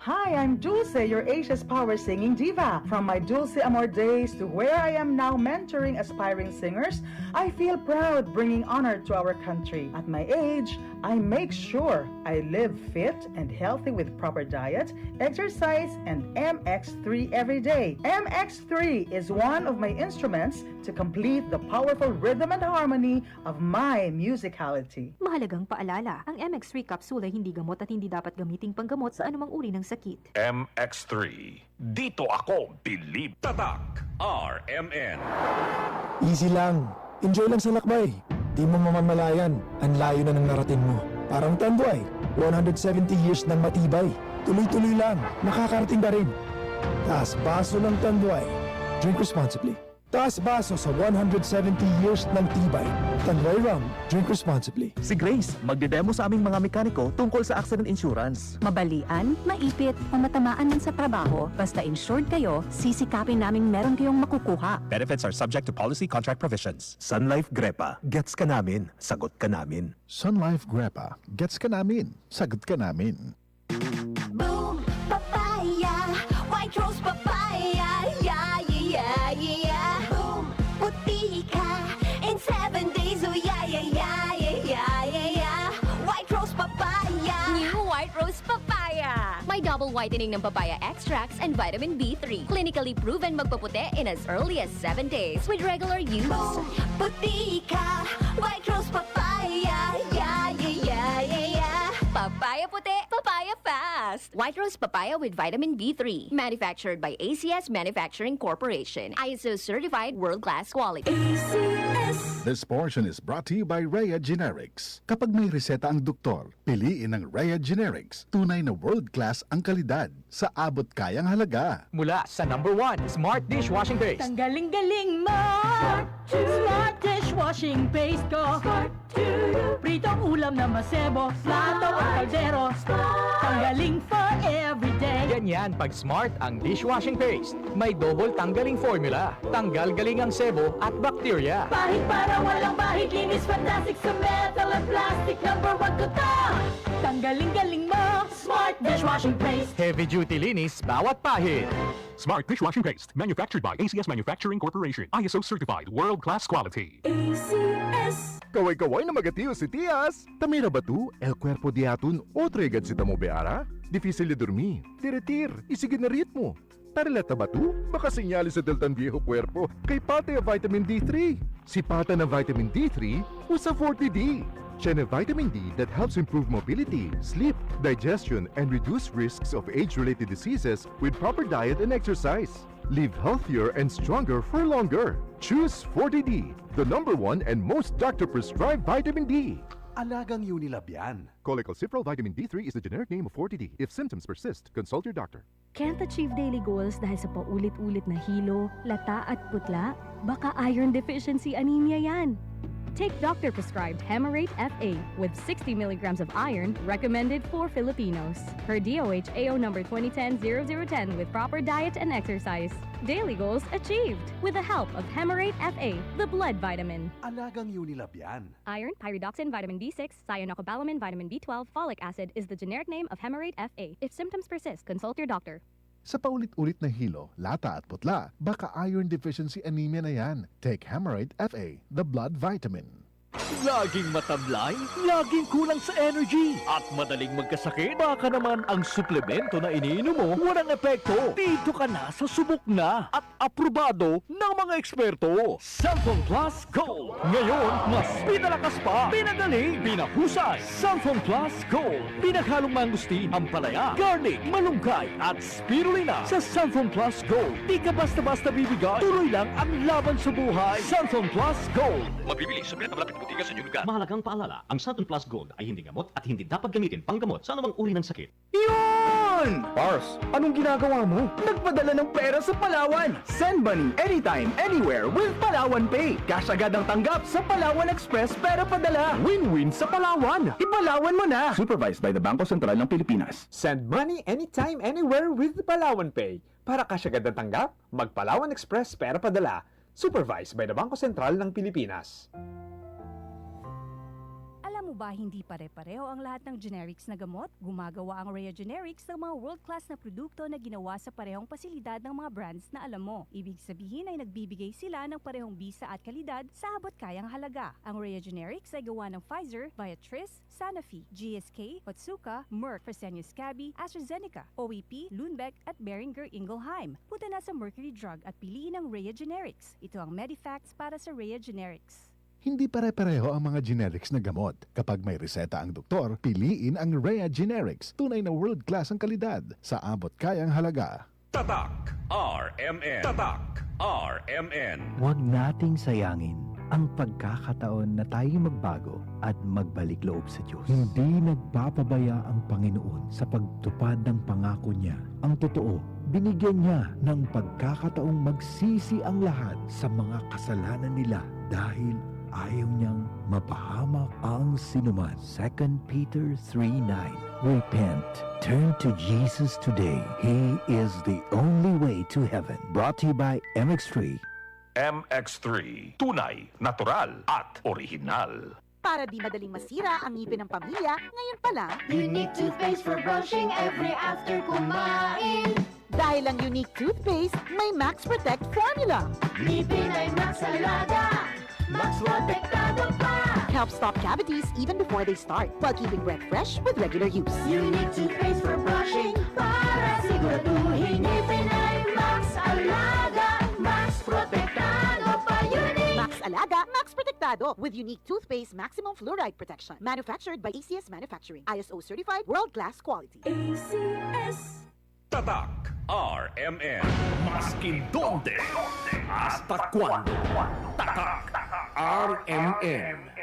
Hi, I'm Dulce, your Asia's power singing diva. From my Dulce Amor days to where I am now mentoring aspiring singers, I feel proud bringing honor to our country. At my age, I make sure I live fit and healthy with proper diet, exercise, and MX3 every day. MX3 is one of my instruments to complete the powerful rhythm and harmony of my musicality. Mahalagang paalala, ang MX3 capsule ay hindi gamot at hindi dapat gamiting panggamot sa anumang uri ng sakit. MX3. Dito ako bilib. Tatak. RMN. Easy lang. Enjoy lang sa lakbay. Di mo mamamalayan. Ang layo na ng narating mo. Parang Tanduay. 170 years ng matibay. Tuloy-tuloy lang. Makakarating ka rin. Taas baso ng Tanduay. Drink responsibly. Taas baso sa 170 years ng tibay. Tanduay Rum. Drink responsibly. Si Grace, magdedemo sa aming mga mekaniko tungkol sa accident insurance. Mabalian, maipit, o matamaan man sa trabaho, basta insured kayo, sisikapin naming meron kayong makukuha. Benefits are subject to policy contract provisions. Sun Life Grepa, gets ka namin, sagot ka namin. Sun Life Grepa, gets ka namin, sagot ka namin. Boom, papaya, white rose papaya, yeah, yeah, yeah. Boom, puti ka, in 7 days, oh yeah, yeah, yeah, yeah, yeah, yeah. White rose papaya. New White Rose Papaya. May double whitening ng papaya extracts and vitamin B3. Clinically proven magpaputi in as early as 7 days with regular use. Boom, puti ka, white rose papaya, yeah, yeah, yeah, yeah, yeah. Papaya puti, papaya fast. White Rose Papaya with vitamin B3. Manufactured by ACS Manufacturing Corporation. ISO certified world-class quality. This portion is brought to you by Rhea Generics. Kapag may reseta ang doktor, piliin ang Rhea Generics. Tunay na world-class ang kalidad sa abot kayang halaga. Mula sa #1 Smart Dishwashing Paste. Ang galing-galing mo! Smart Dishwashing Paste ko! Pritong ulam na masebo, plato o kaldero, tanggaling for everyday. Ganyan pag Smart ang dishwashing paste. May double tanggaling formula. Tanggal galing ang sebo at bakterya. Pahit para walang bahid, linis fantastic sa metal at plastic, #1 ko to! Tanggaling-galing mo, Smart Dishwashing Paste. Heavy duty linis bawat pahid. Smart Dishwashing Paste. Manufactured by ACS Manufacturing Corporation. ISO certified world-class quality. Kaway-kaway na magatiyo si Tias. Tamira ba tu? El cuerpo di atun otra agad si tamo beara? Difícil de dormir. Tiritir. Isigin na ritmo. Tarilata ba tu? Baka sinyalis sa deltan viejo cuerpo. Kay pate a vitamin D3. Si pata na vitamin D3, usa 40D. Siya na vitamin D that helps improve mobility, sleep, digestion, and reduce risks of age-related diseases with proper diet and exercise. Live healthier and stronger for longer. Choose 40D, the #1 and most doctor-prescribed vitamin D. Alagang Unilab yan. Cholecalciferol vitamin D3 is the generic name of 40D. If symptoms persist, consult your doctor. Can't achieve daily goals dahil sa paulit-ulit na hilo, lata at putla? Baka iron deficiency anemia yan. Take doctor-prescribed Hemarate FA with 60 milligrams of iron recommended for Filipinos. Per DOH AO number 2010-0010 with proper diet and exercise. Daily goals achieved with the help of Hemarate FA, the blood vitamin. Alagang Unilab yan. Iron, pyridoxine, vitamin B6, cyanocobalamin, vitamin B12, folic acid is the generic name of Hemarate FA. If symptoms persist, consult your doctor. Sa paulit-ulit na hilo, lata at putla, baka iron deficiency anemia na yan. Take Hemarate FA, the blood vitamin. Laging matablay, laging kulang sa energy, at madaling magkasakit. Baka naman ang suplemento na iniinom mo walang epekto. Dito ka na sa subok na at aprobado ng mga eksperto. Cellphone Plus Gold. Ngayon, mas pinalakas pa, pinagaling, pinahusay. Cellphone Plus Gold. Pinaghalong mangustin, ampalaya, garlic, malunggay, at spirulina. Sa Cellphone Plus Gold, di ka basta-basta bibigay. Tuloy lang ang laban sa buhay. Cellphone Plus Gold. Mabibili sa pinakamalapit butika sa inyong lugar. Mahalagang paalala, ang Cellphone Plus Gold ay hindi gamot at hindi dapat gamitin panggamot sa anumang uri ng sakit. Yun! Pars, anong ginagawa mo? Nagpadala ng pera sa Palawan. Send money anytime, anywhere with Palawan Pay. Cash agad ang tanggap sa Palawan Express pera padala. Win-win sa Palawan. Ipalawan mo na. Supervised by the Bangko Sentral ng Pilipinas. Send money anytime, anywhere with Palawan Pay. Para cash agad ang tanggap, mag-Palawan Express pera padala. Supervised by the Bangko Sentral ng Pilipinas. Alam mo mo ba hindi pare-pareho ang lahat ng generics na gamot? Gumagawa ang Rhea Generics ng mga world-class na produkto na ginawa sa parehong pasilidad ng mga brands na alam mo. Ibig sabihin ay nagbibigay sila ng parehong bisa at kalidad sa abot kayang halaga. Ang Rhea Generics ay gawa ng Pfizer, Viatris, Sanofi, GSK, Otsuka, Merck, Fresenius Kabi, AstraZeneca, OEP, Lundbeck at Boehringer Ingelheim. Punta na sa Mercury Drug at piliin ang Rhea Generics. Ito ang Medifacts para sa Rhea Generics. Hindi pare-pareho ang mga generics na gamot. Kapag may reseta ang doktor, piliin ang Rhea Generics. Tunay na world-class ang kalidad sa abot kayang halaga. Tatak RMN. Tatak RMN. Huwag nating sayangin ang pagkakataon na tayo magbago at magbalik loob sa Diyos. Hindi nagpapabaya ang Panginoon sa pagtupad ng pangako niya. Ang totoo, binigyan niya ng pagkakataong magsisi ang lahat sa mga kasalanan nila dahil ayaw niyang mapahamak ang sinuman. 2 Peter 3:9. Repent. Turn to Jesus today. He is the only way to heaven. Brought to you by MX3. MX3. Tunay, natural at original. Para di madaling masira ang ngipin ng pamilya, ngayon pa lang, Unique toothpaste for brushing every after kumain. dahil ang Unique Toothpaste may Max Protect formula. Ngipin ay Max Alaga, Max Protektado pa. Helps stop cavities even before they start, while keeping breath fresh with regular use. Unique toothpaste for brushing para siguraduhin ngipin ay Max Alaga, Max Protektado pa. Unique Max Alaga, Max Protectado with Unique Toothpaste Maximum Fluoride Protection. Manufactured by ACS Manufacturing. ISO certified world-class quality. ACS. Tatak RMN. Maskin donde, hasta cuando. Tatak RMN.